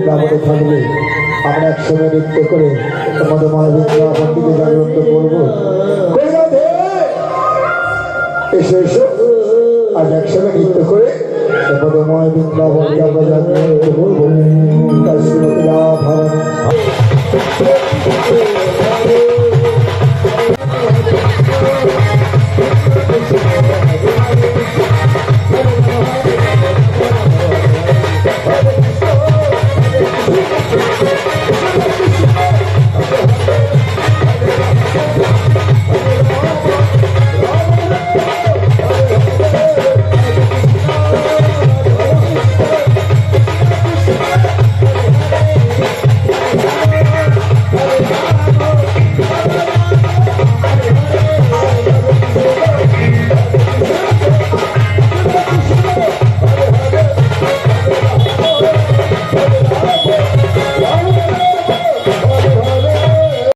বৃন্দাবনে থাকবে আমরা একসঙ্গে নৃত্য করে মধুময় বৃন্দাবনটিকে জাগ্রত করবো। এসো এসো আজ একসঙ্গে নৃত্য করে মধুময় বৃন্দাবনকে আমরা জাগ্রত করবো।